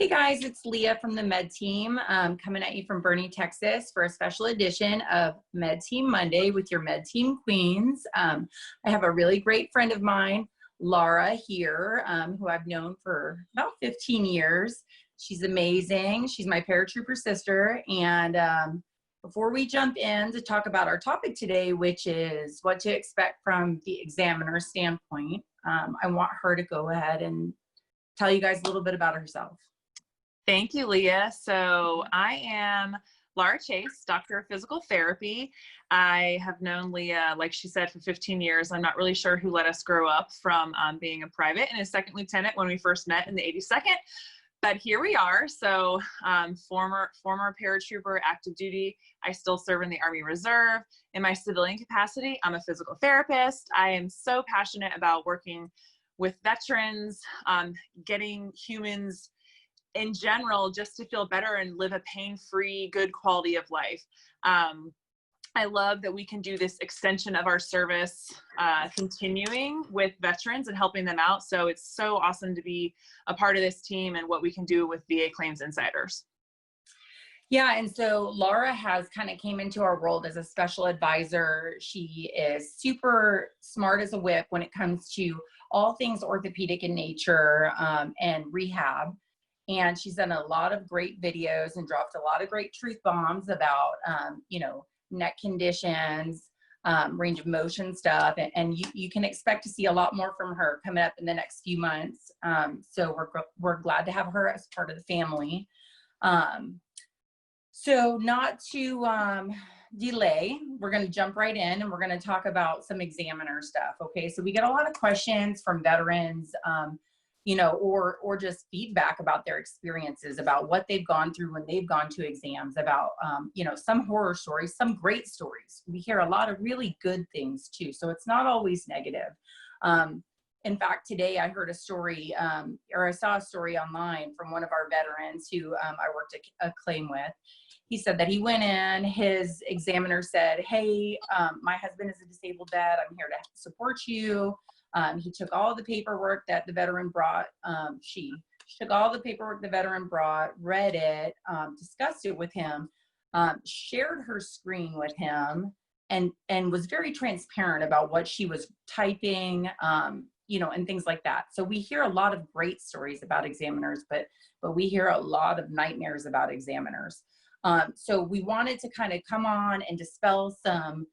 Hey guys, it's Leah from the Med Team, coming at you from Boerne, Texas for a special edition of Med Team Monday with your Med Team Queens. I have a really great friend of mine, Lara here, who I've known for about 15 years. She's amazing. She's my paratrooper sister. And before we jump in to talk about our topic today, which is what to expect from the examiner standpoint, I want her to go ahead and tell you guys a little bit about herself. Thank you, Leah. So I am Lara Chase, doctor of physical therapy. I have known Leah, like she said, for 15 years. I'm not really sure who let us grow up from being a private and a second lieutenant when we first met in the 82nd. But here we are. So former paratrooper, active duty. I still serve in the Army Reserve. In my civilian capacity, I'm a physical therapist. I am so passionate about working with veterans, getting humans in general just to feel better and live a pain-free, good quality of life. I love that we can do this extension of our service, continuing with veterans and helping them out. So it's so awesome to be a part of this team and what we can do with VA Claims Insiders. Yeah, and so Lara has kind of came into our world as a special advisor. She is super smart as a whip when it comes to all things orthopedic in nature and rehab. And she's done a lot of great videos and dropped a lot of great truth bombs about, neck conditions, range of motion stuff. And you can expect to see a lot more from her coming up in the next few months. So we're glad to have her as part of the family. So not to delay, we're going to jump right in and we're going to talk about some examiner stuff. Okay, so we get a lot of questions from veterans, or just feedback about their experiences, about what they've gone through when they've gone to exams, about, some horror stories, some great stories. We hear a lot of really good things too. So it's not always negative. In fact, today I heard a story, or I saw a story online from one of our veterans who I worked a claim with. He said that he went in, his examiner said, hey, my husband is a disabled vet. I'm here to support you. He took all the paperwork that the veteran brought. She took all the paperwork the veteran brought, read it, discussed it with him, shared her screen with him, and was very transparent about what she was typing, and things like that. So we hear a lot of great stories about examiners, but we hear a lot of nightmares about examiners. So we wanted to kind of come on and dispel some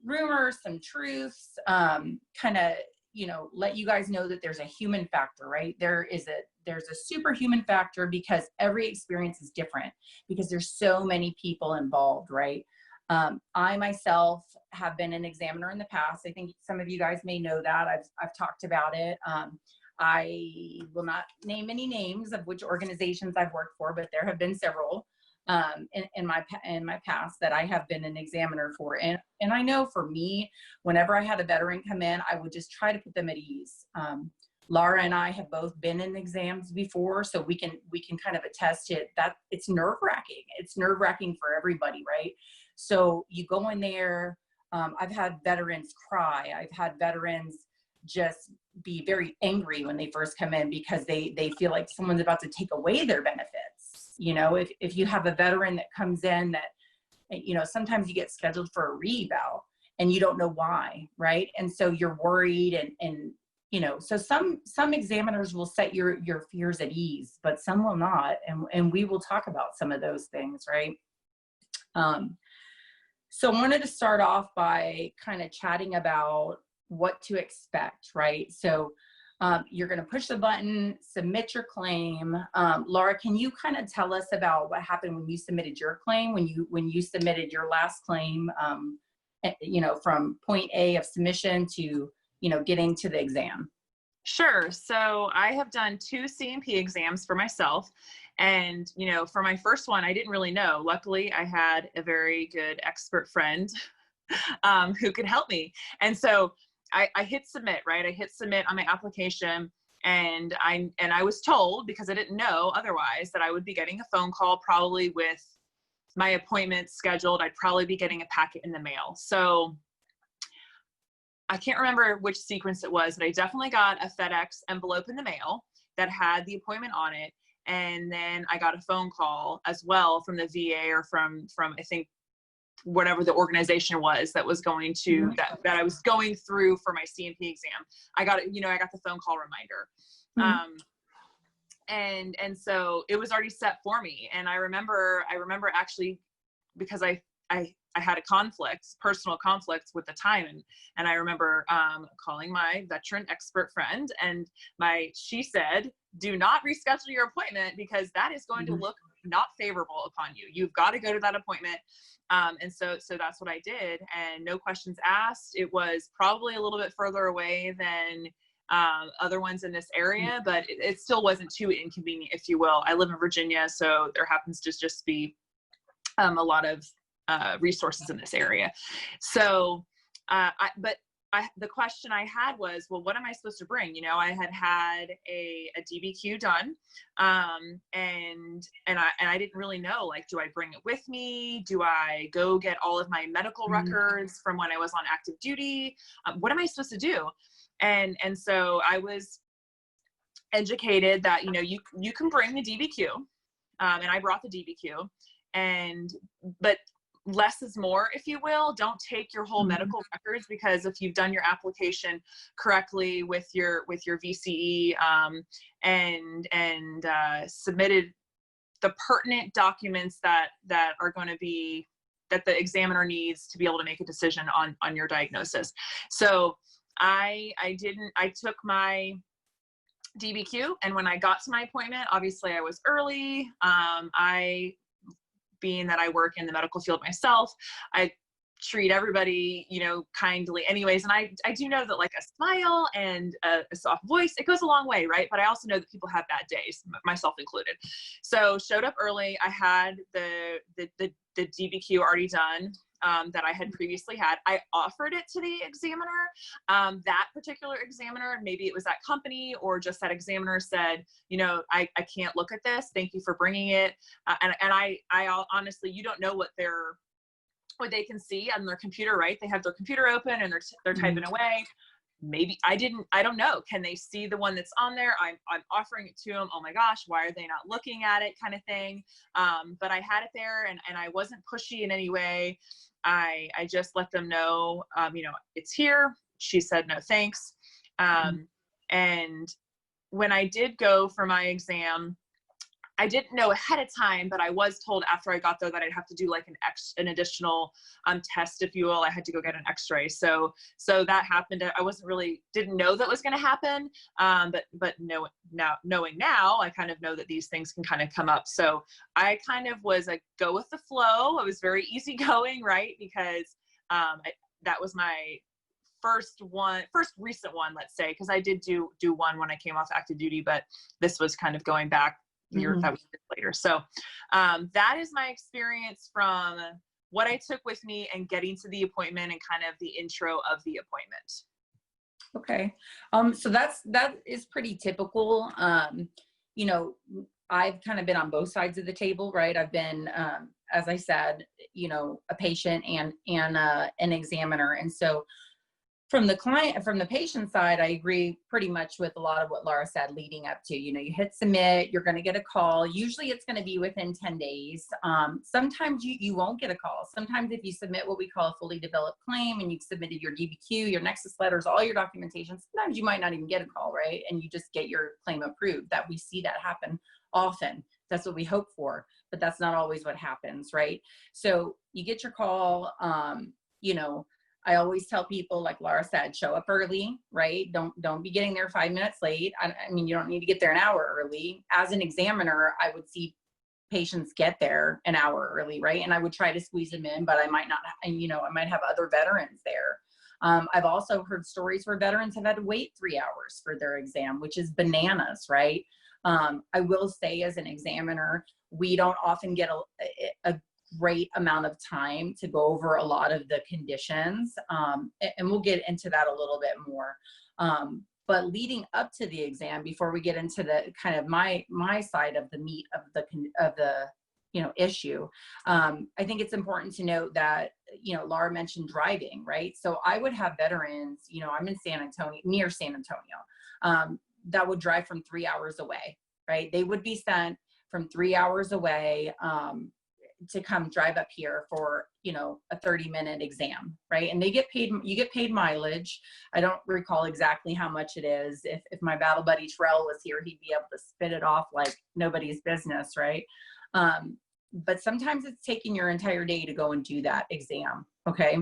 rumors, some truths, let you guys know that there's a human factor, right? There's a superhuman factor because every experience is different because there's so many people involved, right? I myself have been an examiner in the past. I think some of you guys may know that. I've talked about it. I will not name any names of which organizations I've worked for, but there have been several in my past that I have been an examiner for. And I know for me, whenever I had a veteran come in, I would just try to put them at ease. Lara and I have both been in exams before, so we can kind of attest to it, that it's nerve-wracking. It's nerve-wracking for everybody, right? So you go in there, I've had veterans cry. I've had veterans just be very angry when they first come in because they feel like someone's about to take away their benefits. If you have a veteran that comes in that, sometimes you get scheduled for a re-eval and you don't know why, right? And so you're worried and so some examiners will set your fears at ease, but some will not. And we will talk about some of those things, right? So I wanted to start off by kind of chatting about what to expect, right? So you're going to push the button, submit your claim. Lara, can you kind of tell us about what happened when you submitted your claim, when you submitted your last claim, from point A of submission to, getting to the exam? Sure. So I have done 2 C&P exams for myself. And, for my first one, I didn't really know. Luckily, I had a very good expert friend who could help me. And so I hit submit, right? I hit submit on my application, and I was told, because I didn't know otherwise, that I would be getting a phone call probably with my appointment scheduled. I'd probably be getting a packet in the mail. So I can't remember which sequence it was, but I definitely got a FedEx envelope in the mail that had the appointment on it. And then I got a phone call as well from the VA or from I think whatever the organization was that was going to, that I was going through for my C&P exam. I got the phone call reminder. And so it was already set for me. And I remember actually, because I had a personal conflict with the time. And I remember calling my veteran expert friend, and she said, do not reschedule your appointment, because that is going to look not favorable upon you. You've got to go to that appointment. And so that's what I did, and no questions asked. It was probably a little bit further away than other ones in this area, but it still wasn't too inconvenient, if you will. I live in Virginia, so there happens to just be a lot of resources in this area. So, the question I had was, well, what am I supposed to bring? I had a DBQ done, and I didn't really know, like, do I bring it with me? Do I go get all of my medical records from when I was on active duty? What am I supposed to do? And so I was educated that, you can bring the DBQ, and I brought the DBQ, but less is more, if you will. Don't take your whole medical records, because if you've done your application correctly with your VCE, and submitted the pertinent documents that are going to be, that the examiner needs to be able to make a decision on your diagnosis. So I took my DBQ, and when I got to my appointment, obviously I was early. Being that I work in the medical field myself, I treat everybody, kindly anyways. And I do know that, like, a smile and a soft voice, it goes a long way, right? But I also know that people have bad days, myself included. So showed up early. I had the DBQ already done, that I had previously had. I offered it to the examiner. That particular examiner, maybe it was that company or just that examiner, said, I can't look at this. Thank you for bringing it. And I honestly, you don't know what they can see on their computer, right? They have their computer open and they're typing away. Maybe I don't know. Can they see the one that's on there? I'm offering it to them. Oh my gosh, why are they not looking at it, kind of thing. But I had it there, and I wasn't pushy in any way. I just let them know, it's here. She said, no, thanks. And when I did go for my exam, I didn't know ahead of time, but I was told after I got there that I'd have to do like an additional test, if you will. I had to go get an X-ray. So that happened. I didn't know that was going to happen. But knowing now, I kind of know that these things can kind of come up. So I kind of was like, go with the flow. I was very easygoing, right? Because that was my first recent one, let's say, because I did do one when I came off active duty, but this was kind of going back years later. So that is my experience from what I took with me and getting to the appointment and kind of the intro of the appointment. Okay. So that is pretty typical. I've kind of been on both sides of the table, right? I've been, as I said, a patient and an examiner. And so from the patient side, I agree pretty much with a lot of what Lara said leading up to, you hit submit, you're going to get a call. Usually it's going to be within 10 days. Sometimes you won't get a call. Sometimes if you submit what we call a fully developed claim and you've submitted your DBQ, your nexus letters, all your documentation, sometimes you might not even get a call, right? And you just get your claim approved. That we see that happen often. That's what we hope for, but that's not always what happens, right? So you get your call, I always tell people, like Lara said, show up early, right? Don't be getting there 5 minutes late. I mean, you don't need to get there an hour early. As an examiner, I would see patients get there an hour early, right? And I would try to squeeze them in, but I might not, I might have other veterans there. I've also heard stories where veterans have had to wait 3 hours for their exam, which is bananas, right? I will say, as an examiner, we don't often get a great amount of time to go over a lot of the conditions. And we'll get into that a little bit more. But leading up to the exam, before we get into the kind of my side of the meat of the issue, I think it's important to note that, Lara mentioned driving, right? So I would have veterans, I'm in near San Antonio, that would drive from 3 hours away, right? They would be sent from 3 hours away to come drive up here for, a 30-minute exam, right? And you get paid mileage. I don't recall exactly how much it is. If my battle buddy Terrell was here, he'd be able to spit it off like nobody's business, right? But sometimes it's taking your entire day to go and do that exam, okay?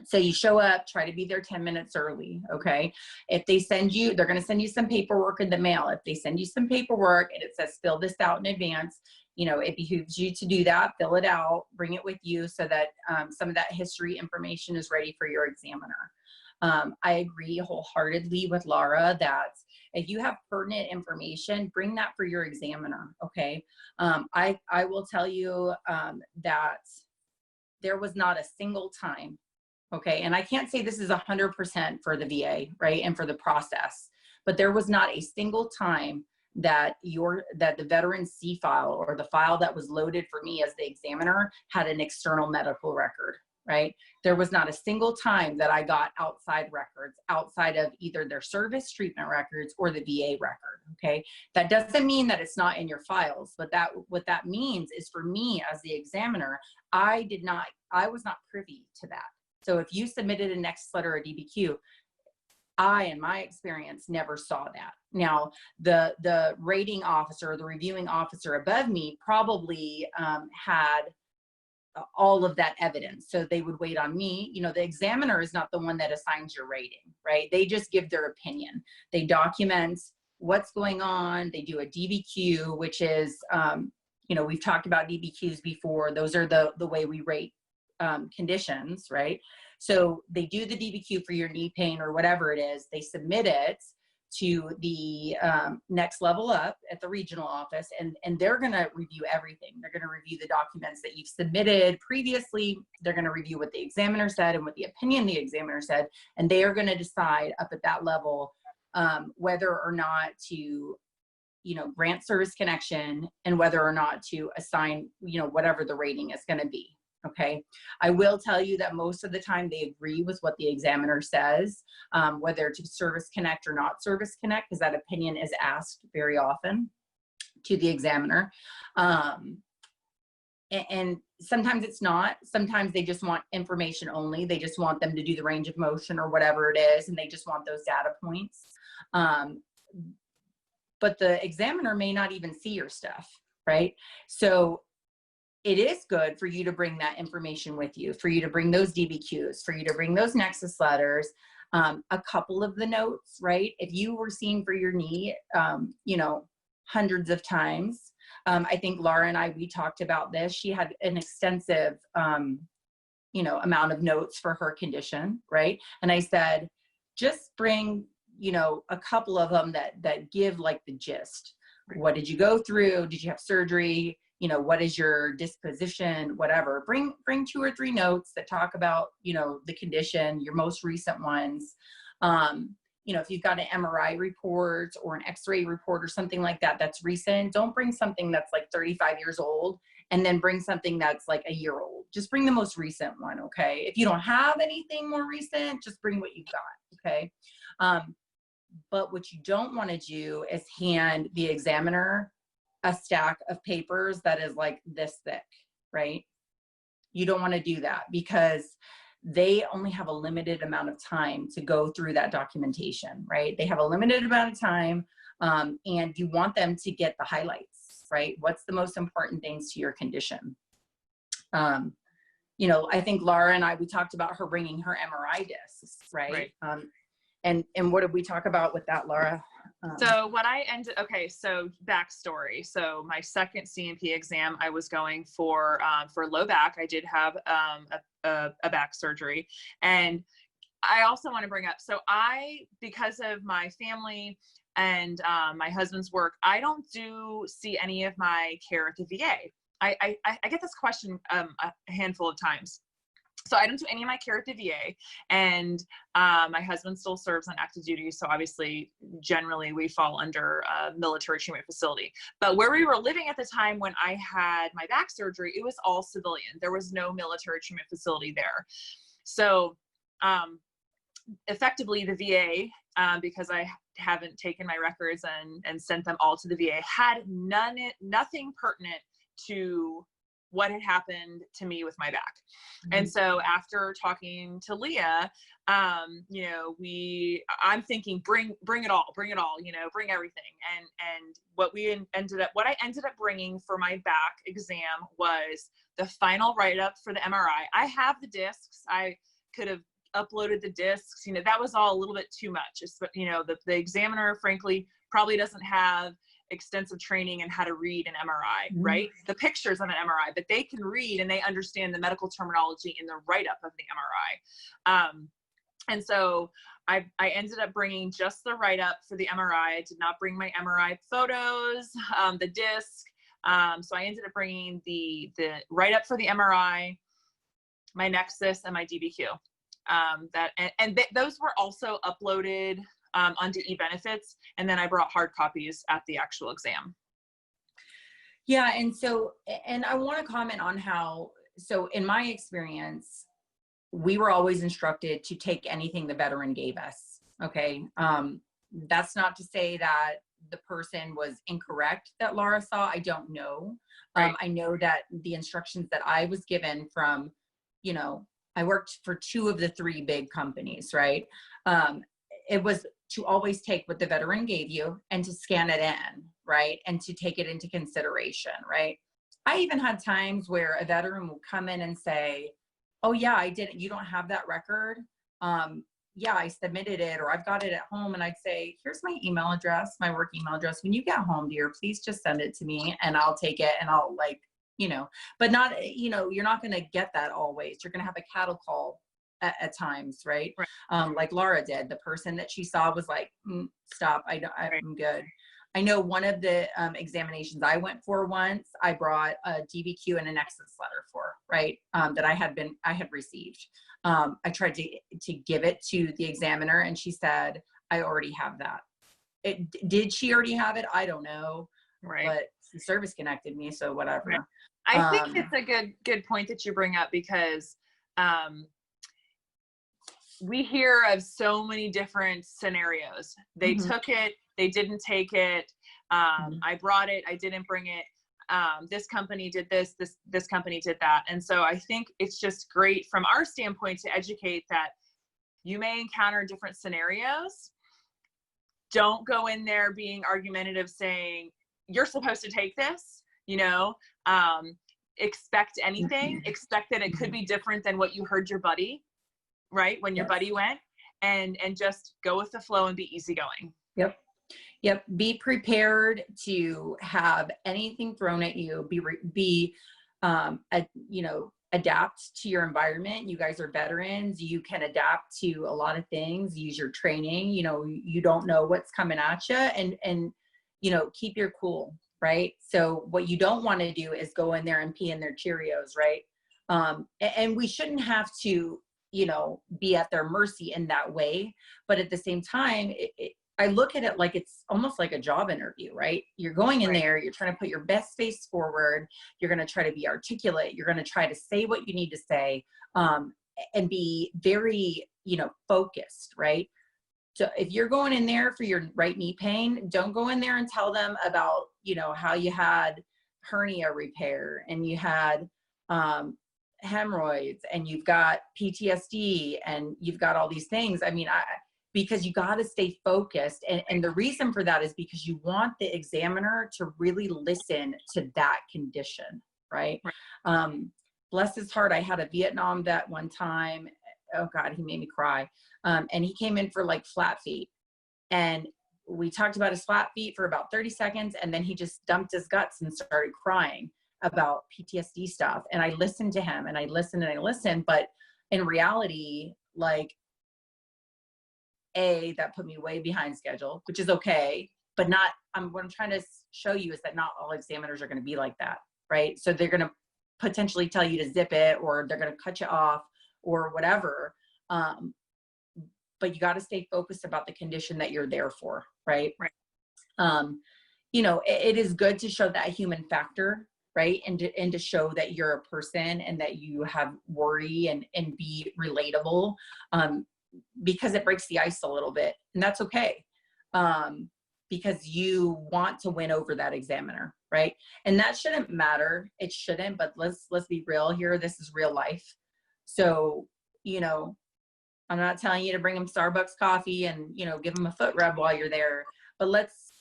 So you show up, try to be there 10 minutes early, okay? If they send you, they're gonna send you some paperwork in the mail. If they send you some paperwork and it says fill this out in advance, it behooves you to do that, fill it out, bring it with you so that some of that history information is ready for your examiner. I agree wholeheartedly with Lara that if you have pertinent information, bring that for your examiner, okay? I will tell you that there was not a single time, okay, and I can't say this is 100% for the VA, right, and for the process, but there was not a single time that the veteran C file or the file that was loaded for me as the examiner had an external medical record, right? There was not a single time that I got outside records, outside of either their service treatment records or the VA record, okay? That doesn't mean that it's not in your files, but what that means is for me as the examiner, I was not privy to that. So if you submitted a next letter or DBQ, I, in my experience, never saw that. Now, the rating officer, the reviewing officer above me probably had all of that evidence. So they would wait on me. The examiner is not the one that assigns your rating, right? They just give their opinion. They document what's going on. They do a DBQ, which is, we've talked about DBQs before. Those are the way we rate conditions, right? So they do the DBQ for your knee pain or whatever it is. They submit it to the next level up at the regional office, and they're going to review everything. They're going to review the documents that you've submitted previously. They're going to review what the examiner said and what the opinion the examiner said, and they are going to decide up at that level whether or not to grant service connection and whether or not to assign whatever the rating is going to be. Okay, I will tell you that most of the time they agree with what the examiner says, whether to service connect or not service connect, because that opinion is asked very often to the examiner. And sometimes it's not. Sometimes they just want information only. They just want them to do the range of motion or whatever it is, and they just want those data points. But the examiner may not even see your stuff, right? So it is good for you to bring that information with you, for you to bring those DBQs, for you to bring those nexus letters, a couple of the notes, right? If you were seen for your knee, hundreds of times, I think Lara and we talked about this. She had an extensive, amount of notes for her condition, right? And I said, just bring, a couple of them that give like the gist. What did you go through? Did you have surgery? What is your disposition, whatever. Bring 2 or 3 notes that talk about, the condition, your most recent ones. If you've got an MRI report or an X-ray report or something like that, that's recent, don't bring something that's like 35 years old and then bring something that's like a year old. Just bring the most recent one, okay? If you don't have anything more recent, just bring what you've got, okay? But what you don't want to do is hand the examiner a stack of papers that is like this thick, right? You don't want to do that because they only have a limited amount of time to go through that documentation, right? They have a limited amount of time, and you want them to get the highlights, right? What's the most important things to your condition? I think Lara and we talked about her bringing her MRI discs, right? And what did we talk about with that, Lara? So what so backstory. So my second C&P exam, I was going for low back. I did have a back surgery. And I also want to bring up, so because of my family and my husband's work, I don't see any of my care at the VA. I get this question a handful of times. So I don't do any of my care at the VA, and my husband still serves on active duty. So obviously, generally we fall under a military treatment facility. But where we were living at the time when I had my back surgery, it was all civilian. There was no military treatment facility there. So effectively the VA, because I haven't taken my records and sent them all to the VA, had nothing pertinent to what had happened to me with my back. And so after talking to Leah, you know, I'm thinking, bring it all, you know, bring everything. And what I ended up bringing for my back exam was the final write-up for the MRI. I have the discs. I could have uploaded the discs, you know, that was all a little bit too much. You know, the examiner, frankly, probably doesn't have extensive training in how to read an MRI, right? The pictures on an MRI, but they can read and they understand the medical terminology in the write-up of the MRI. And so I ended up bringing just the write-up for the MRI. I did not bring my MRI photos, the disc. So I ended up bringing the write-up for the MRI, my Nexus, and my DBQ. Those were also uploaded onto eBenefits, and then I brought hard copies at the actual exam. Yeah, and I want to comment on how, so in my experience, we were always instructed to take anything the veteran gave us, okay? That's not to say that the person was incorrect that Lara saw, I don't know. Right. I know that the instructions that I was given from, you know, I worked for 2 of the 3 big companies, right? It was to always take what the veteran gave you and to scan it in, right? And to take it into consideration, right? I even had times where a veteran will come in and say, oh yeah, I didn't, you don't have that record. Yeah, I submitted it, or I've got it at home. And I'd say, here's my email address, my work email address. When you get home, dear, please just send it to me and I'll take it and I'll, like, you know, but not, you know, you're not going to get that always. You're going to have a cattle call at times, right? Like Lara did. The person that she saw was like, stop, I'm good. I know one of the examinations I went for once, I brought a DBQ and a Nexus letter for, right? That I had received. I tried to give it to the examiner and she said, I already have that. Did she already have it? I don't know. Right. But the service connected me, so whatever. Right. I think it's a good point that you bring up, because we hear of so many different scenarios. They took it, they didn't take it. I brought it, I didn't bring it. This company did this company did that. And so I think it's just great from our standpoint to educate that you may encounter different scenarios. Don't go in there being argumentative saying, you're supposed to take this, you know, expect anything, expect that it could be different than what you heard your buddy, right? When your buddy went, and just go with the flow and be easygoing. Yep. Be prepared to have anything thrown at you. You know, adapt to your environment. You guys are veterans. You can adapt to a lot of things. Use your training. You know, you don't know what's coming at you, and you know, keep your cool, right? So what you don't want to do is go in there and pee in their Cheerios, right? And we shouldn't have to, you know, be at their mercy in that way. But at the same time, I look at it like it's almost like a job interview, right? You're going in there, you're trying to put your best face forward. You're going to try to be articulate. You're going to try to say what you need to say, and be very, you know, focused, right? So if you're going in there for your right knee pain, don't go in there and tell them about, you know, how you had hernia repair and you had hemorrhoids and you've got PTSD and you've got all these things. I mean, because you got to stay focused. And the reason for that is because you want the examiner to really listen to that condition, right? Bless his heart, I had a Vietnam vet one time. Oh God, he made me cry. And he came in for like flat feet. And we talked about his flat feet for about 30 seconds. And then he just dumped his guts and started crying about PTSD stuff. And I listened to him and I listened and I listened. But in reality, like, that put me way behind schedule, which is okay, but not, what I'm trying to show you is that not all examiners are going to be like that, right? So they're going to potentially tell you to zip it, or they're going to cut you off or whatever. But you got to stay focused about the condition that you're there for, right? You know, it is good to show that human factor, right? And to show that you're a person and that you have worry and be relatable. because it breaks the ice a little bit, and that's okay. Because you want to win over that examiner, right? And that shouldn't matter. It shouldn't, but let's be real here. This is real life. So, you know, I'm not telling you to bring them Starbucks coffee and, you know, give them a foot rub while you're there, but let's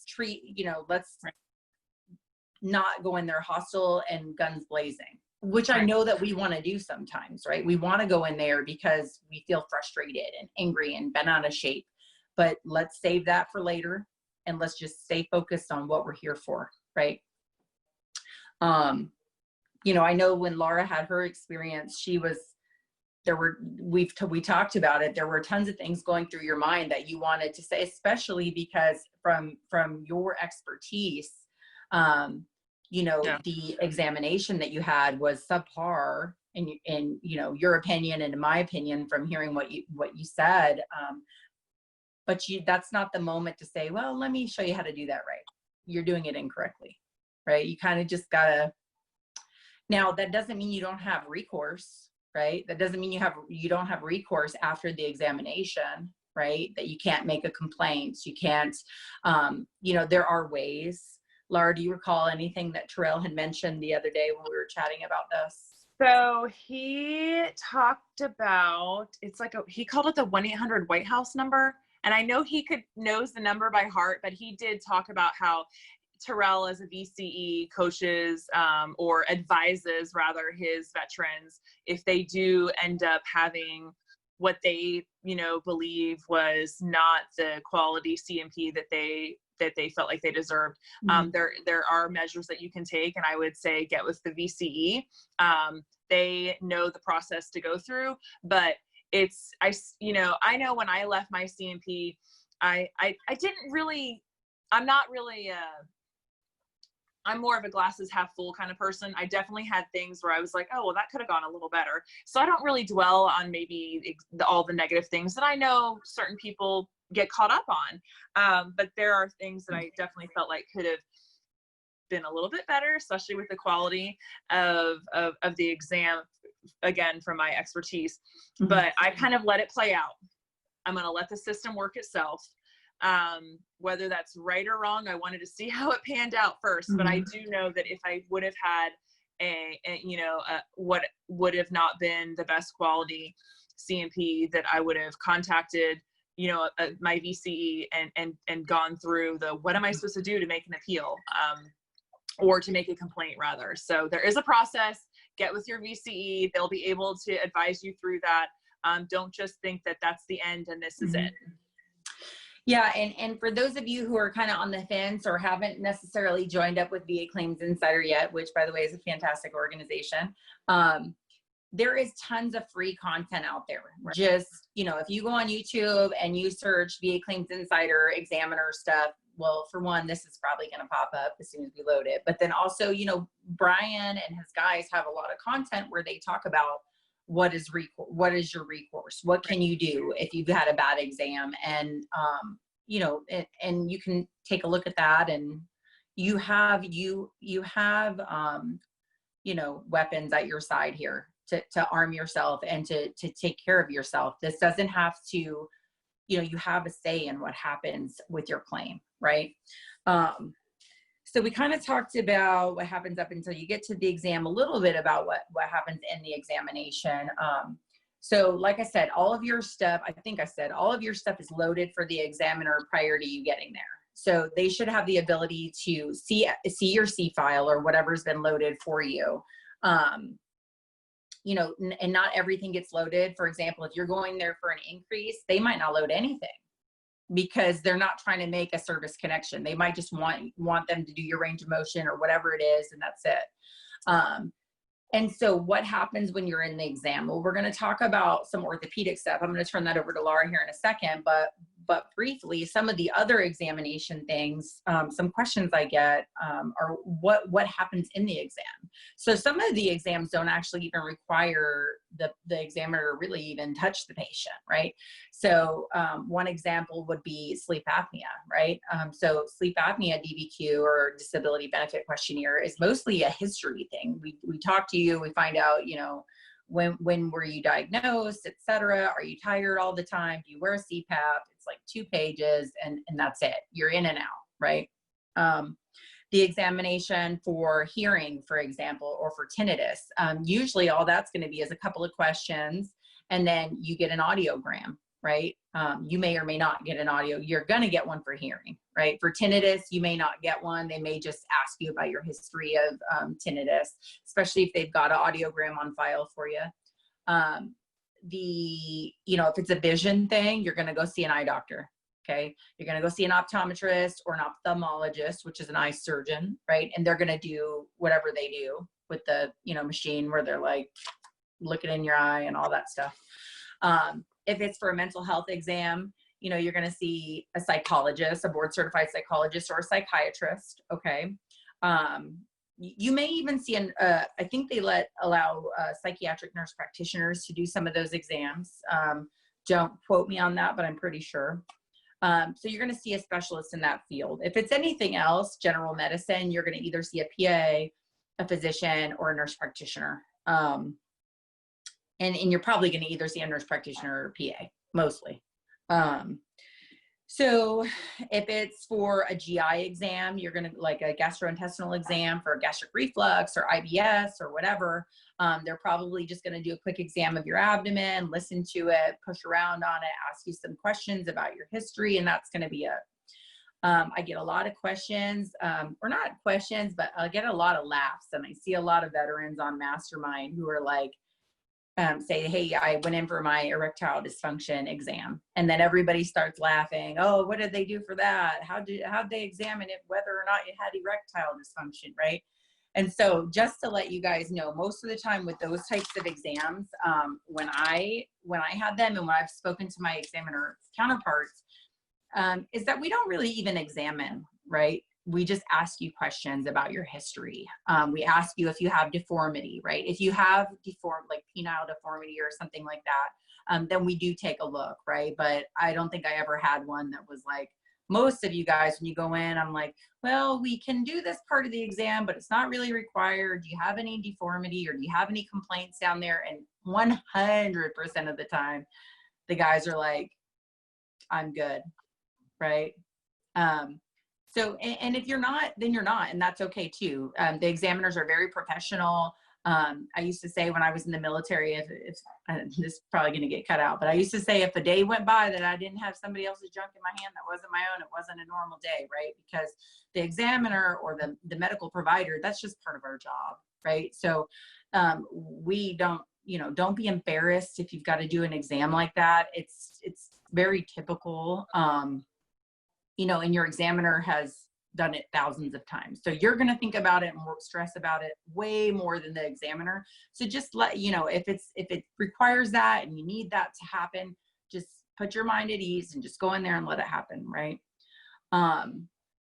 not go in there hostile and guns blazing, which I know that we want to do sometimes, right? We want to go in there because we feel frustrated and angry and bent out of shape, but let's save that for later. And let's just stay focused on what we're here for, right? You know, I know when Lara had her experience, we talked about it. There were tons of things going through your mind that you wanted to say, especially because from your expertise, you know, the examination that you had was subpar in you know, your opinion and in my opinion from hearing what you said. But that's not the moment to say, well, let me show you how to do that right. You're doing it incorrectly, right? You kind of just gotta, now that doesn't mean you don't have recourse, right? That doesn't mean you don't have recourse after the examination, right? That you can't make a complaint. You can't, you know, there are ways. Lara, do you recall anything that Terrell had mentioned the other day when we were chatting about this? So he talked about, he called it the 1-800 White House number. And I know he knows the number by heart, but he did talk about how Terrell as a VCE coaches or advises rather his veterans if they do end up having what they, you know, believe was not the quality C&P that they felt like they deserved. There are measures that you can take, and I would say get with the VCE. They know the process to go through, but I know when I left my C&P, I'm more of a glasses half full kind of person. I definitely had things where I was like, oh, well, that could have gone a little better. So I don't really dwell on maybe all the negative things that I know certain people get caught up on. But there are things that I definitely felt like could have been a little bit better, especially with the quality of the exam, again, from my expertise. But I kind of let it play out. I'm going to let the system work itself. Whether that's right or wrong, I wanted to see how it panned out first. But I do know that if I would have had what would have not been the best quality C&P, that I would have contacted, you know, my VCE and gone through what am I supposed to do to make an appeal, or to make a complaint rather. So there is a process. Get with your VCE. They'll be able to advise you through that. Don't just think that that's the end and this is it. Yeah, and for those of you who are kind of on the fence or haven't necessarily joined up with VA Claims Insider yet, which by the way is a fantastic organization, there is tons of free content out there. Just, you know, if you go on YouTube and you search VA Claims Insider Examiner stuff, well, for one, this is probably going to pop up as soon as we load it. But then also, you know, Brian and his guys have a lot of content where they talk about what is your recourse? What can you do if you've had a bad exam? And, you know, and you can take a look at that, and you have, you know, weapons at your side here to arm yourself and to take care of yourself. This doesn't have to, you know, you have a say in what happens with your claim, right? So we kind of talked about what happens up until you get to the exam, a little bit about what happens in the examination. So like I said, all of your stuff is loaded for the examiner prior to you getting there. So they should have the ability to see your C file or whatever's been loaded for you. You know, and not everything gets loaded. For example, if you're going there for an increase, they might not load anything, because they're not trying to make a service connection. They might just want them to do your range of motion or whatever it is, and that's it. And so what happens when you're in the exam? Well, we're going to talk about some orthopedic stuff. I'm going to turn that over to Lara here in a second, but briefly, some of the other examination things, some questions I get are what happens in the exam. So some of the exams don't actually even require the examiner to really even touch the patient, right? So one example would be sleep apnea, right? So sleep apnea DBQ, or disability benefit questionnaire, is mostly a history thing. We talk to you, we find out, you know, when were you diagnosed, etc. Are you tired all the time? Do you wear a CPAP? It's like 2 pages and that's it. You're in and out, right? The examination for hearing, for example, or for tinnitus, usually all that's going to be is a couple of questions, and then you get an audiogram, right? You may or may not get an audio. You're going to get one for hearing, right? For tinnitus, you may not get one. They may just ask you about your history of tinnitus, especially if they've got an audiogram on file for you. If it's a vision thing, you're going to go see an eye doctor. Okay. You're going to go see an optometrist or an ophthalmologist, which is an eye surgeon, right? And they're going to do whatever they do with the, machine where they're like looking in your eye and all that stuff. If it's for a mental health exam, you're going to see a psychologist, a board certified psychologist or a psychiatrist. Okay. You may even see I think they allow psychiatric nurse practitioners to do some of those exams. Don't quote me on that, but I'm pretty sure. So you're going to see a specialist in that field. If it's anything else, general medicine, you're going to either see a PA, a physician, or a nurse practitioner. And you're probably going to either see a nurse practitioner or a PA, mostly. So if it's for a GI exam, you're going to like a gastrointestinal exam for gastric reflux or IBS or whatever. They're probably just going to do a quick exam of your abdomen, listen to it, push around on it, ask you some questions about your history, and that's going to be it. I get a lot of questions, or not questions, but I get a lot of laughs, and I see a lot of veterans on Mastermind who are like, say, hey, I went in for my erectile dysfunction exam. And then everybody starts laughing. Oh, what did they do for that? How'd they examine it, whether or not you had erectile dysfunction, right? And so just to let you guys know, most of the time with those types of exams, when I had them and when I've spoken to my examiner counterparts, is that we don't really even examine, right? We just ask you questions about your history. We ask you if you have deformity, right? If you have like penile deformity or something like that, then we do take a look, right? But I don't think I ever had one that was like, most of you guys, when you go in, I'm like, well, we can do this part of the exam, but it's not really required. Do you have any deformity or do you have any complaints down there? And 100% of the time, the guys are like, I'm good, right? So, and if you're not, then you're not, and that's okay too. The examiners are very professional. I used to say when I was in the military, if this is probably going to get cut out, but I used to say if a day went by that I didn't have somebody else's junk in my hand that wasn't my own, it wasn't a normal day, right? Because the examiner or the medical provider, that's just part of our job, right? So we don't, don't be embarrassed if you've got to do an exam like that. It's very typical. And your examiner has done it thousands of times. So you're going to think about it and stress about it way more than the examiner. So just if it requires that and you need that to happen, just put your mind at ease and just go in there and let it happen. Right.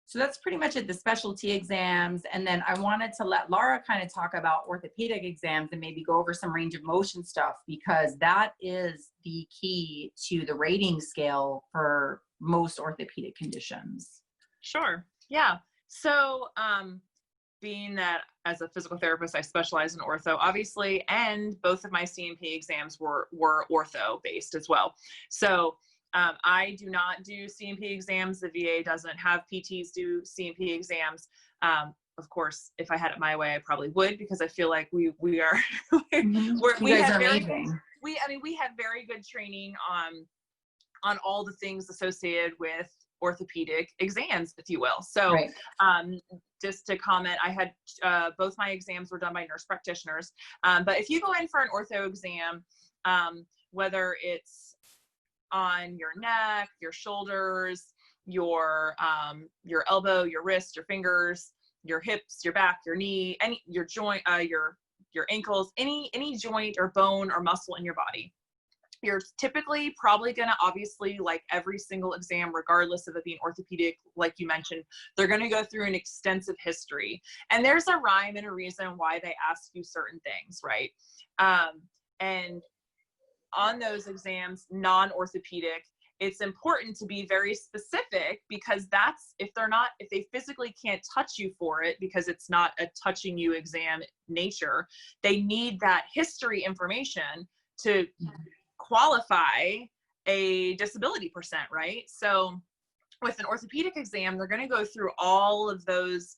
So that's pretty much it, the specialty exams. And then I wanted to let Lara kind of talk about orthopedic exams and maybe go over some range of motion stuff, because that is the key to the rating scale for most orthopedic conditions. Sure. Yeah. So, being that as a physical therapist, I specialize in ortho, obviously, and both of my C&P exams were ortho based as well. So, I do not do C&P exams. The VA doesn't have PTs do C&P exams. Of course, if I had it my way, I probably would, because I feel like we are, we have very good training on all the things associated with orthopedic exams, if you will. So, right. Just to comment, I had both my exams were done by nurse practitioners. But if you go in for an ortho exam, whether it's on your neck, your shoulders, your elbow, your wrist, your fingers, your hips, your back, your knee, your joint, your ankles, any joint or bone or muscle in your body, you're typically probably going to, obviously, like every single exam, regardless of it being orthopedic, like you mentioned, they're going to go through an extensive history. And there's a rhyme and a reason why they ask you certain things, right? And on those exams, non-orthopedic, it's important to be very specific, because that's, if they physically can't touch you for it because it's not a touching you exam nature, they need that history information to qualify a disability percent, right? So with an orthopedic exam, they're going to go through all of those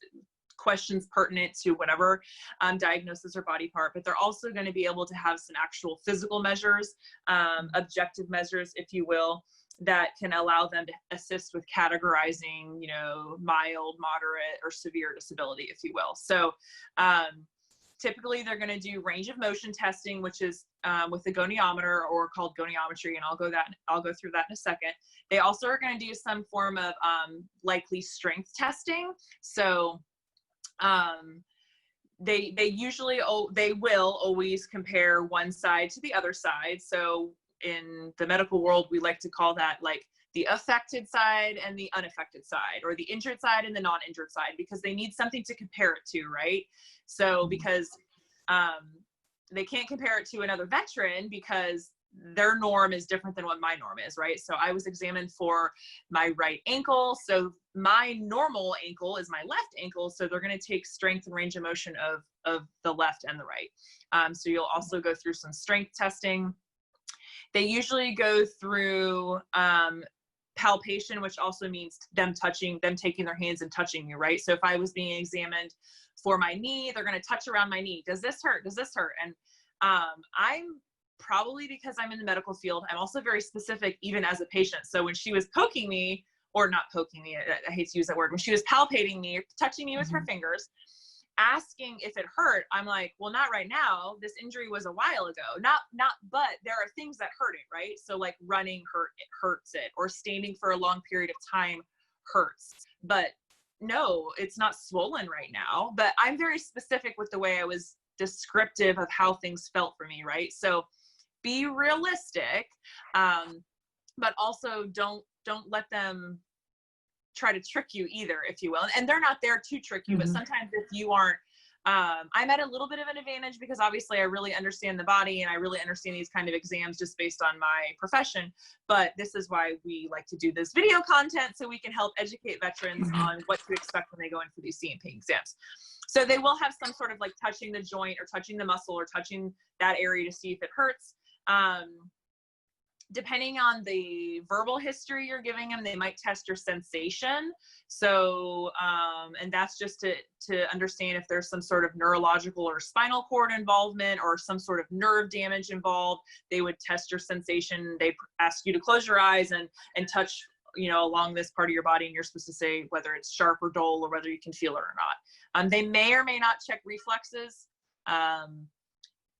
questions pertinent to whatever diagnosis or body part, but they're also going to be able to have some actual physical measures, objective measures, if you will, that can allow them to assist with categorizing, you know, mild, moderate, or severe disability, if you will. So typically they're going to do range of motion testing, which is with the goniometer, or called goniometry, and I'll go through that in a second. They also are going to do some form of likely strength testing. So they will always compare one side to the other side. So in the medical world, we like to call that like the affected side and the unaffected side, or the injured side and the non-injured side, because they need something to compare it to, right? So because they can't compare it to another veteran because their norm is different than what my norm is, right? So I was examined for my right ankle. So my normal ankle is my left ankle. So they're going to take strength and range of motion of the left and the right. So you'll also go through some strength testing. They usually go through palpation, which also means them taking their hands and touching you, right? So if I was being examined for my knee, they're going to touch around my knee. Does this hurt? Does this hurt? And I'm probably, because I'm in the medical field, I'm also very specific even as a patient. So when she was poking me, or not poking me, I hate to use that word, when she was palpating me, touching me with her fingers, asking if it hurt, I'm like, well, not right now. This injury was a while ago. But there are things that hurt it, right? So like running hurts it, or standing for a long period of time hurts. But no, it's not swollen right now. But I'm very specific with the way I was descriptive of how things felt for me, right? So be realistic, but also don't let them try to trick you either, if you will. And they're not there to trick you, but sometimes if you aren't, I'm at a little bit of an advantage because obviously I really understand the body and I really understand these kind of exams just based on my profession. But this is why we like to do this video content, so we can help educate veterans on what to expect when they go in for these C&P exams. So they will have some sort of like touching the joint or touching the muscle or touching that area to see if it hurts. Depending on the verbal history you're giving them, they might test your sensation. So, and that's just to understand if there's some sort of neurological or spinal cord involvement or some sort of nerve damage involved. They would test your sensation. They ask you to close your eyes and touch, you know, along this part of your body, and you're supposed to say whether it's sharp or dull or whether you can feel it or not. They may or may not check reflexes.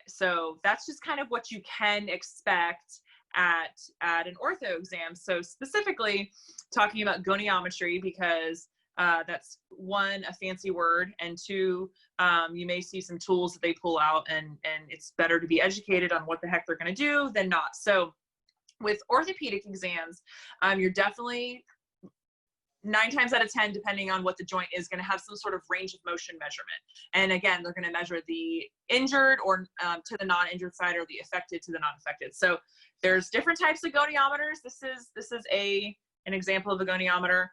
So that's just kind of what you can expect at an ortho exam. So specifically talking about goniometry, because that's one, a fancy word, and two, you may see some tools that they pull out, and it's better to be educated on what the heck they're going to do than not. So with orthopedic exams, you're definitely 9 times out of 10, depending on what the joint is, going to have some sort of range of motion measurement. And again, they're going to measure the injured or to the non-injured side, or the affected to the non-affected. So there's different types of goniometers. This is an example of a goniometer.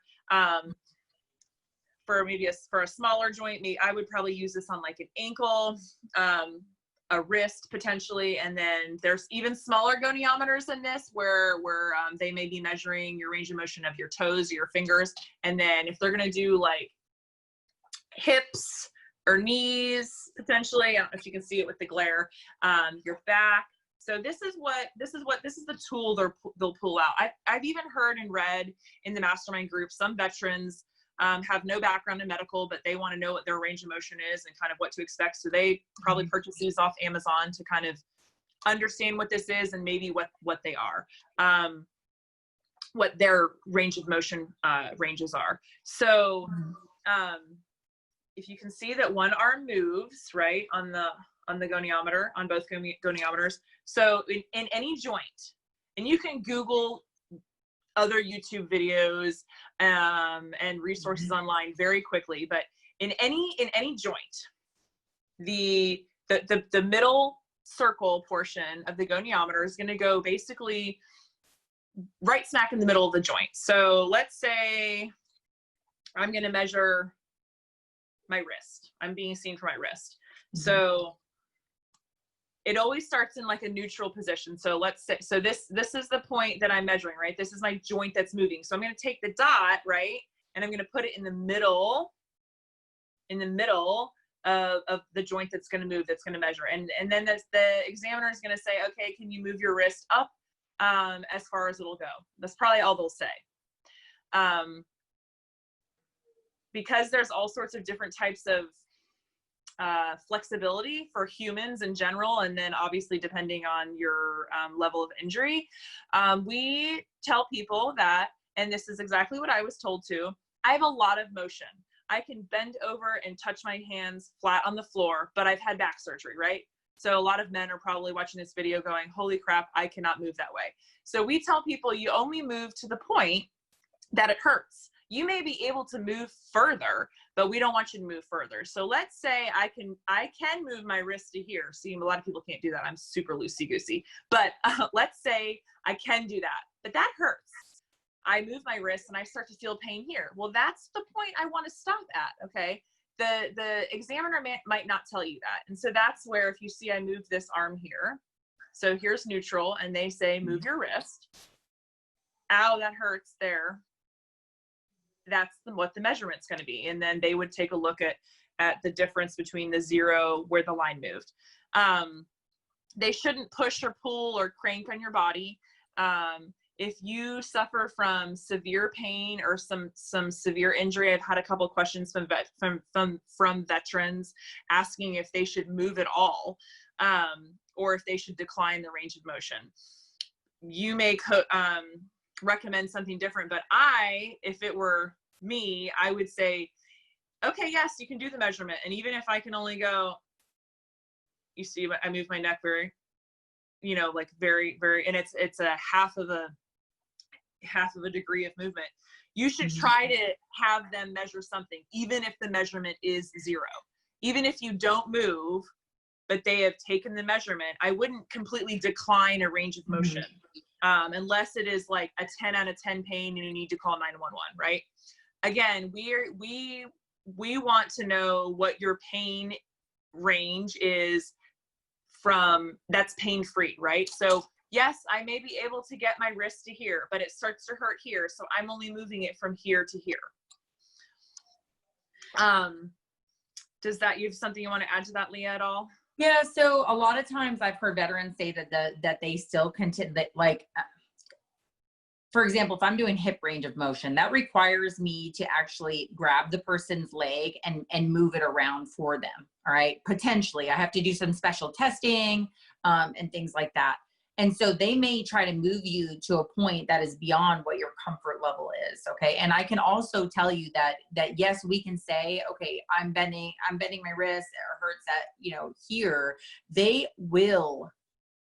For a smaller joint, I would probably use this on like an ankle, a wrist potentially, and then there's even smaller goniometers than this where they may be measuring your range of motion of your toes or your fingers. And then if they're going to do like hips or knees potentially, I don't know if you can see it with the glare, your back. So this is the tool they'll pull out. I've even heard and read in the mastermind group, some veterans have no background in medical, but they want to know what their range of motion is and kind of what to expect. So they probably purchase these off Amazon to kind of understand what this is and maybe what they are, what their range of motion ranges are. So if you can see that one arm moves, right, on the goniometer, on both goniometers. So in any joint, and you can Google other YouTube videos and resources online very quickly, but in any joint, the middle circle portion of the goniometer is going to go basically right smack in the middle of the joint. So let's say I'm going to measure my wrist. I'm being seen for my wrist. So it always starts in like a neutral position. So let's say, so this is the point that I'm measuring, right? This is my joint that's moving. So I'm going to take the dot, right? And I'm going to put it in the middle of the joint that's going to move, that's going to measure. And then the examiner is going to say, okay, can you move your wrist up as far as it'll go? That's probably all they'll say. Because there's all sorts of different types of flexibility for humans in general, and then obviously depending on your level of injury, we tell people that, and this is exactly what I was told to, I have a lot of motion. I can bend over and touch my hands flat on the floor, but I've had back surgery, right? So a lot of men are probably watching this video going, holy crap, I cannot move that way. So we tell people you only move to the point that it hurts. You may be able to move further, but we don't want you to move further. So let's say I can move my wrist to here. See, a lot of people can't do that. I'm super loosey-goosey. But let's say I can do that, but that hurts. I move my wrist and I start to feel pain here. Well, that's the point I want to stop at, okay? The examiner might not tell you that. And so that's where, if you see I move this arm here, so here's neutral, and they say move your wrist. Ow, that hurts there. That's what the measurement's going to be. And then they would take a look at the difference between the 0 where the line moved. They shouldn't push or pull or crank on your body. If you suffer from severe pain or some severe injury, I've had a couple of questions from veterans asking if they should move at all, or if they should decline the range of motion. You may recommend something different, but if it were me, I would say, okay, yes, you can do the measurement. And even if I can only go, you see, I move my neck very, like very, very, and it's a half of a degree of movement. You should try to have them measure something, even if the measurement is 0. Even if you don't move, but they have taken the measurement, I wouldn't completely decline a range of motion. Unless it is like a 10 out of 10 pain and you need to call 911, right? Again, we want to know what your pain range is from, that's pain-free, right? So yes, I may be able to get my wrist to here, but it starts to hurt here. So I'm only moving it from here to here. Does that, you have something you want to add to that, Leah, at all? Yeah, so a lot of times I've heard veterans say that they still continue, that, like, for example, if I'm doing hip range of motion, that requires me to actually grab the person's leg and move it around for them. All right, potentially I have to do some special testing and things like that. And so they may try to move you to a point that is beyond what your comfort level is. Okay. And I can also tell you that yes, we can say, okay, I'm bending my wrist, it hurts at, here. They will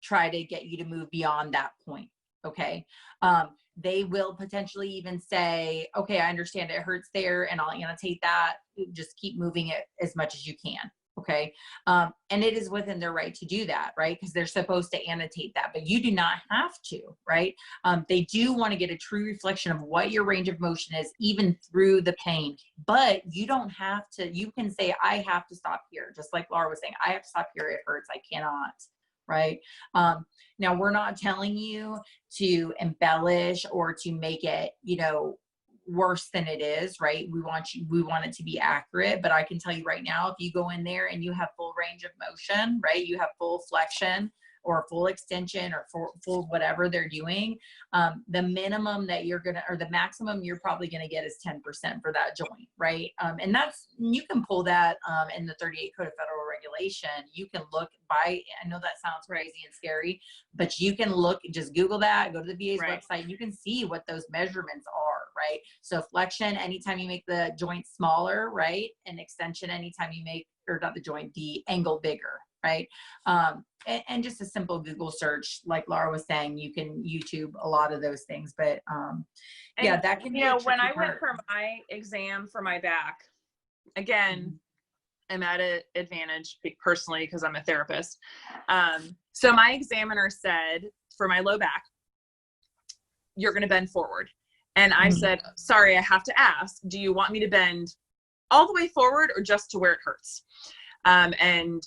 try to get you to move beyond that point. Okay. They will potentially even say, okay, I understand it hurts there and I'll annotate that. Just keep moving it as much as you can. Okay. And it is within their right to do that, right? Because they're supposed to annotate that, but you do not have to, right? They do want to get a true reflection of what your range of motion is, even through the pain, but you don't have to. You can say, I have to stop here. Just like Lara was saying, I have to stop here. It hurts. I cannot, right? Now we're not telling you to embellish or to make it, worse than it is, right? We want it to be accurate, but I can tell you right now, if you go in there and you have full range of motion, right? You have full flexion or full extension or full whatever they're doing, the minimum that you're gonna, or the maximum you're probably gonna get is 10% for that joint, right? And that's, you can pull that in the 38 Code of Federal Regulation. You can look by, I know that sounds crazy and scary, but you can look, just Google that, go to the VA's website, you can see what those measurements are, right? So flexion, anytime you make the joint smaller, right? And extension, anytime you make, or not the joint, the angle bigger, right? And just a simple Google search, like Lara was saying, you can YouTube a lot of those things, but yeah, that can be a tricky when I went part. for my exam for my back, again, I'm at an advantage personally because I'm a therapist. So my examiner said for my low back, you're going to bend forward. And I said, sorry, I have to ask, do you want me to bend all the way forward or just to where it hurts? And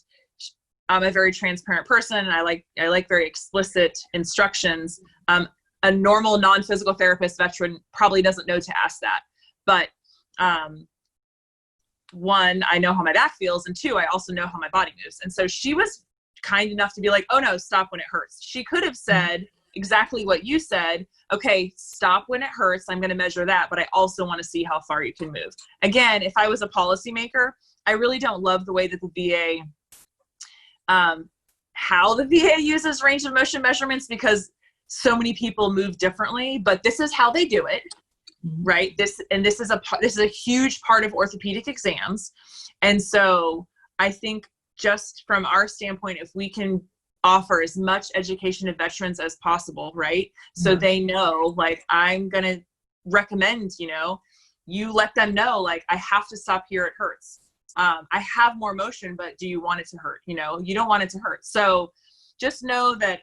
I'm a very transparent person, and I like very explicit instructions. A normal non-physical therapist veteran probably doesn't know to ask that. But one, I know how my back feels, and two, I also know how my body moves. And so she was kind enough to be like, oh no, stop when it hurts. She could have said exactly what you said. Okay, stop when it hurts. I'm going to measure that, but I also want to see how far you can move. Again, if I was a policymaker, I really don't love the way that the VA, how the VA uses range of motion measurements, because so many people move differently, but this is how they do it, right? This is a huge part of orthopedic exams. And so I think just from our standpoint, if we can offer as much education to veterans as possible, right? So they know, like, I'm going to recommend, you let them know, like, I have to stop here. It hurts. I have more motion, but do you want it to hurt? You don't want it to hurt. So just know that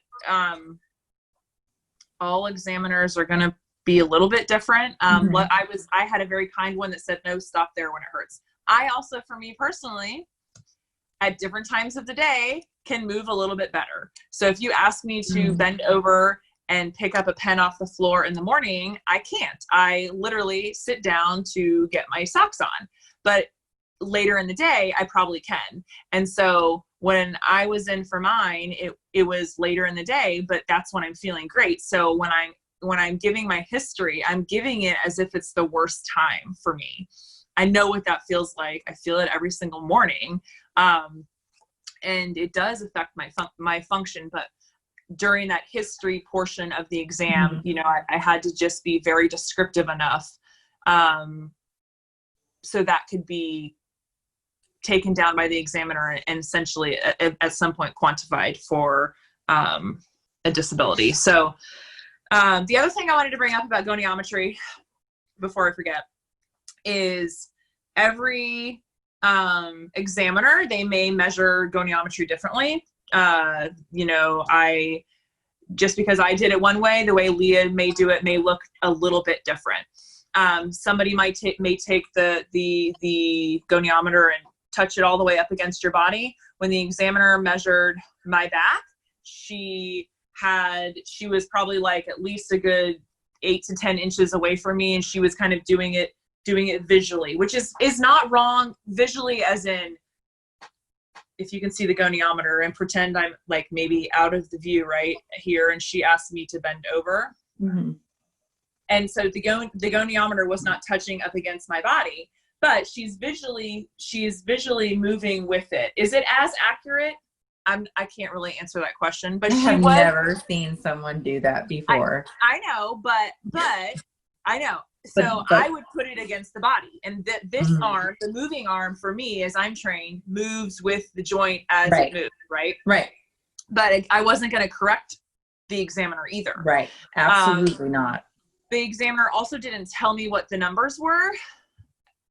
all examiners are going to be a little bit different. I had a very kind one that said, no, stop there when it hurts. I also, for me personally, at different times of the day, can move a little bit better. So if you ask me to bend over and pick up a pen off the floor in the morning, I can't. I literally sit down to get my socks on. But later in the day, I probably can. And so when I was in for mine, it was later in the day, but that's when I'm feeling great. So when I'm giving my history, I'm giving it as if it's the worst time for me. I know what that feels like. I feel it every single morning. And it does affect my function, but during that history portion of the exam, I had to just be very descriptive enough, so that could be taken down by the examiner and essentially at some point quantified for a disability. So the other thing I wanted to bring up about goniometry before I forget is every examiner, they may measure goniometry differently. Just because I did it one way, the way Leah may do it may look a little bit different. Somebody may take the goniometer and touch it all the way up against your body. When the examiner measured my back, she was probably like at least a good 8 to 10 inches away from me, and she was kind of doing it visually, which is not wrong. Visually, as in, if you can see the goniometer and pretend I'm like maybe out of the view right here, and she asked me to bend over. And so the goniometer was not touching up against my body, but she's visually moving with it. Is it as accurate? I can't really answer that question, but I've never seen someone do that before. I know, but I know. So I would put it against the body, and this arm, the moving arm for me, as I'm trained, moves with the joint as it moves, right? Right. But I wasn't going to correct the examiner either. Right. Absolutely not. The examiner also didn't tell me what the numbers were.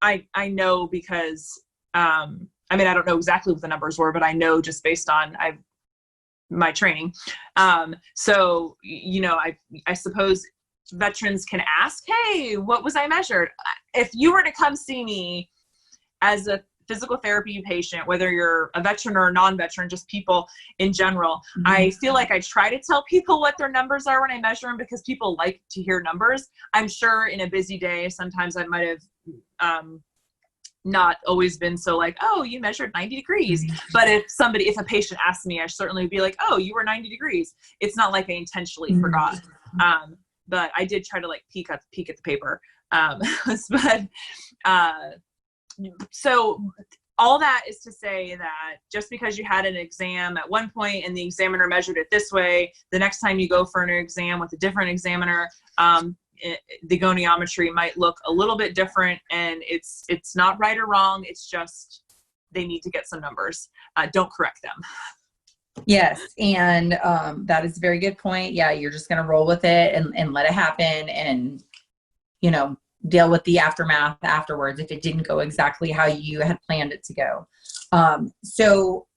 I know because, I don't know exactly what the numbers were, but I know just based on my training. So, I suppose veterans can ask, hey, what was I measured? If you were to come see me as a physical therapy patient, whether you're a veteran or a non-veteran, just people in general, I feel like I try to tell people what their numbers are when I measure them, because people like to hear numbers. I'm sure in a busy day, sometimes I might have not always been so like, oh, you measured 90 degrees. But if a patient asked me, I certainly would be like, oh, you were 90 degrees. It's not like I intentionally forgot. But I did try to like peek at the paper. So all that is to say that just because you had an exam at one point and the examiner measured it this way, the next time you go for an exam with a different examiner, the goniometry might look a little bit different, and it's not right or wrong. It's just they need to get some numbers. Don't correct them. Yes. And that is a very good point. Yeah, you're just going to roll with it and let it happen, and, deal with the aftermath afterwards if it didn't go exactly how you had planned it to go. So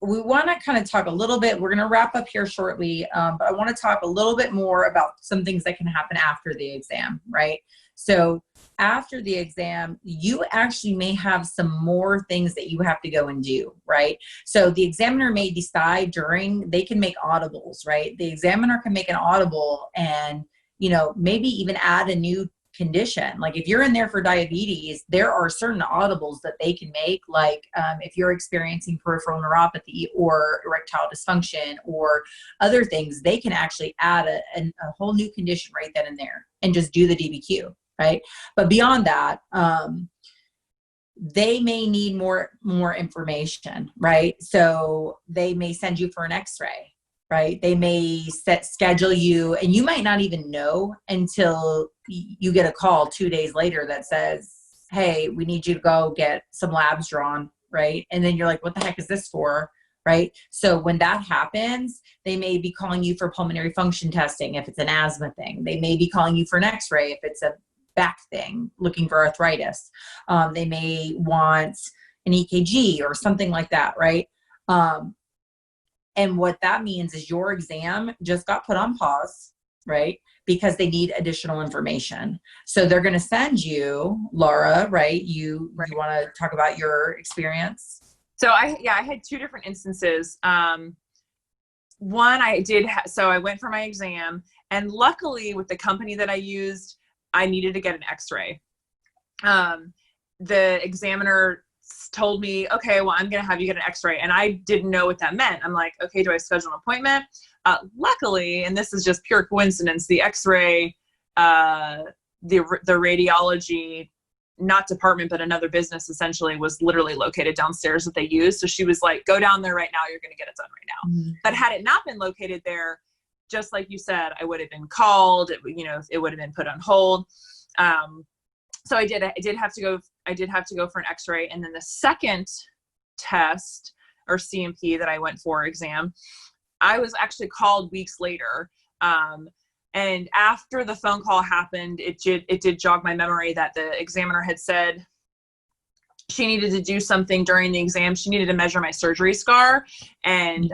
we want to kind of talk a little bit, we're going to wrap up here shortly, but I want to talk a little bit more about some things that can happen after the exam, right? So after the exam, you actually may have some more things that you have to go and do, right? So the examiner may decide they can make audibles, right? The examiner can make an audible and, maybe even add a new condition. Like if you're in there for diabetes, there are certain audibles that they can make, like if you're experiencing peripheral neuropathy or erectile dysfunction or other things, they can actually add a whole new condition right then and there and just do the DBQ, right? But beyond that, they may need more information, right? So they may send you for an x-ray, right? They may schedule you, and you might not even know until you get a call 2 days later that says, hey, we need you to go get some labs drawn, right? And then you're like, what the heck is this for, right? So when that happens, they may be calling you for pulmonary function testing if it's an asthma thing. They may be calling you for an x-ray if it's a back thing, looking for arthritis. They may want an EKG or something like that, right? And what that means is your exam just got put on pause, right? Because they need additional information. So they're going to send you, Lara, right? You want to talk about your experience? So I had two different instances. One so I went for my exam, and luckily with the company that I used, I needed to get an x-ray. The examiner told me, okay, well, I'm going to have you get an x-ray. And I didn't know what that meant. I'm like, okay, do I schedule an appointment? Luckily, and this is just pure coincidence, the x-ray, the radiology, not department, but another business essentially was literally located downstairs that they use. So she was like, go down there right now. You're going to get it done right now. Mm-hmm. But had it not been located there, just like you said, I would have been called, it would have been put on hold. So I did have to go for an x-ray. And then the second test or C&P that I went for exam, I was actually called weeks later. And after the phone call happened, it did jog my memory that the examiner had said she needed to do something during the exam. She needed to measure my surgery scar. And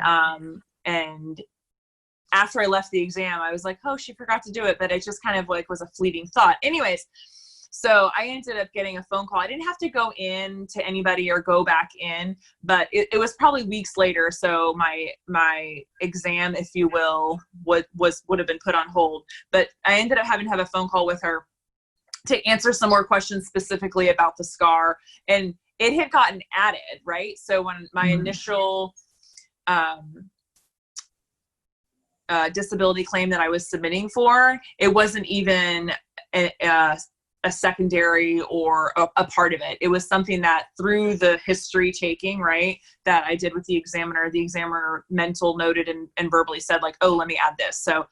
after I left the exam, I was like, oh, she forgot to do it. But it just kind of like was a fleeting thought. Anyways, so I ended up getting a phone call. I didn't have to go in to anybody or go back in, but it was probably weeks later. So my exam, if you will, would have been put on hold. But I ended up having to have a phone call with her to answer some more questions specifically about the scar. And it had gotten added, right? So when my initial disability claim that I was submitting for, it wasn't even a secondary or a part of it. It was something that through the history taking, right, that I did with the examiner mental noted and verbally said like, oh, let me add this. So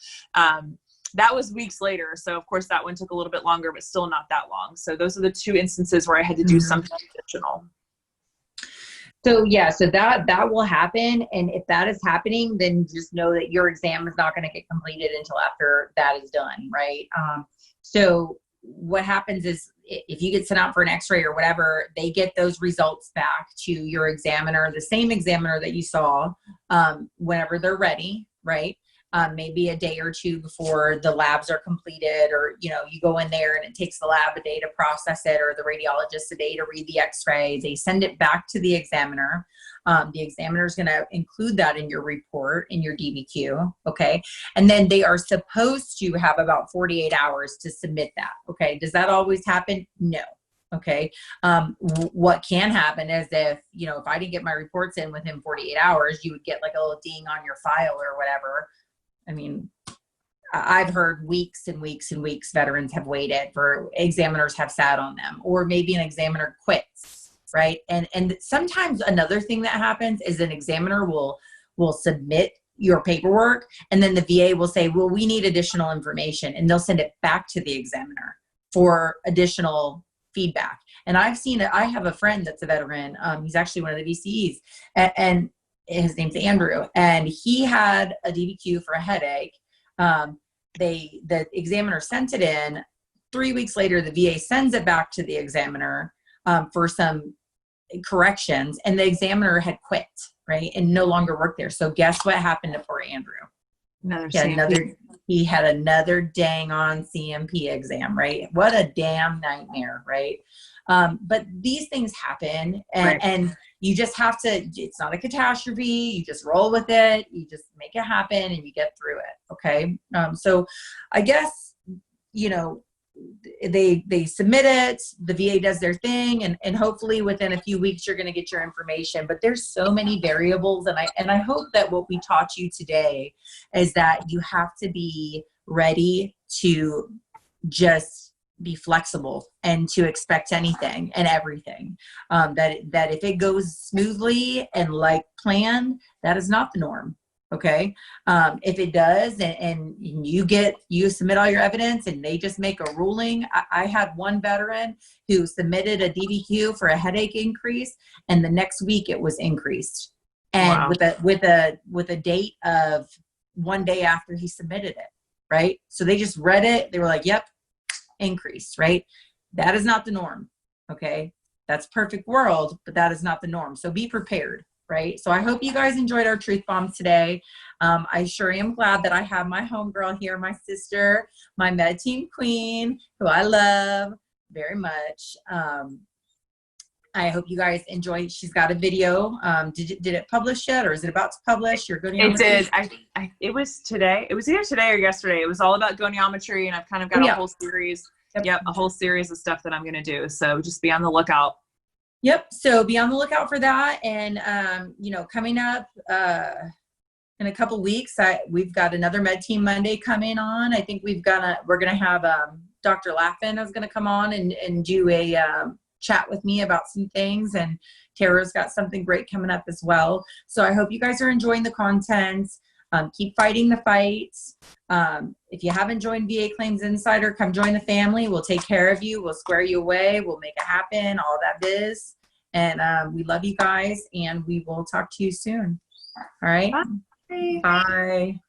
that was weeks later. So of course that one took a little bit longer, but still not that long. So those are the two instances where I had to do something additional. So yeah, so that will happen. And if that is happening, then just know that your exam is not going to get completed until after that is done, right? So what happens is if you get sent out for an x-ray or whatever, they get those results back to your examiner, the same examiner that you saw, whenever they're ready, right? Maybe a day or two before the labs are completed, or, you go in there and it takes the lab a day to process it, or the radiologist a day to read the x-ray. They send it back to the examiner. The examiner is going to include that in your report, in your DBQ. Okay. And then they are supposed to have about 48 hours to submit that. Okay. Does that always happen? No. Okay. What can happen is if I didn't get my reports in within 48 hours, you would get like a little ding on your file or whatever. I mean, I've heard weeks and weeks and weeks veterans have waited for, examiners have sat on them, or maybe an examiner quits, right? And sometimes another thing that happens is an examiner will submit your paperwork, and then the VA will say, well, we need additional information, and they'll send it back to the examiner for additional feedback. And I have a friend that's a veteran. He's actually one of the VCEs, and his name's Andrew, and he had a DBQ for a headache. The examiner sent it in. 3 weeks later, the VA sends it back to the examiner for some corrections, and the examiner had quit, right, and no longer worked there. So guess what happened to poor Andrew? He had another dang on C&P exam, right? What a damn nightmare, right? But these things happen, and you just have to, it's not a catastrophe. You just roll with it. You just make it happen and you get through it. Okay. So I guess, you know, they submit it, the VA does their thing, and hopefully within a few weeks you're going to get your information. But there's so many variables, and I hope that what we taught you today is that you have to be ready to just be flexible and to expect anything and everything. That if it goes smoothly and like planned, that is not the norm. Okay. If it does, and you submit all your evidence and they just make a ruling. I had one veteran who submitted a DBQ for a headache increase, and the next week it was increased. And wow. with a date of 1 day after he submitted it. Right. So they just read it. They were like, yep, increased, right? That is not the norm. Okay. That's perfect world, but that is not the norm. So be prepared. Right. So I hope you guys enjoyed our truth bombs today. I sure am glad that I have my homegirl here, my sister, my med team queen, who I love very much. I hope you guys enjoy. She's got a video. Did it publish yet, or is it about to publish? You're going to. It did. It was today. It was either today or yesterday. It was all about goniometry, and I've kind of got a whole series. Yep, a whole series of stuff that I'm going to do. So just be on the lookout. Yep. So be on the lookout for that. And, you know, coming up in a couple weeks, we've got another Med Team Monday coming on. I think we're going to have Dr. Laffin is going to come on and do a chat with me about some things. And Tara's got something great coming up as well. So I hope you guys are enjoying the content. Keep fighting the fights. If you haven't joined VA Claims Insider, come join the family. We'll take care of you. We'll square you away. We'll make it happen. All that biz. And we love you guys, and we will talk to you soon. All right. Bye. Bye.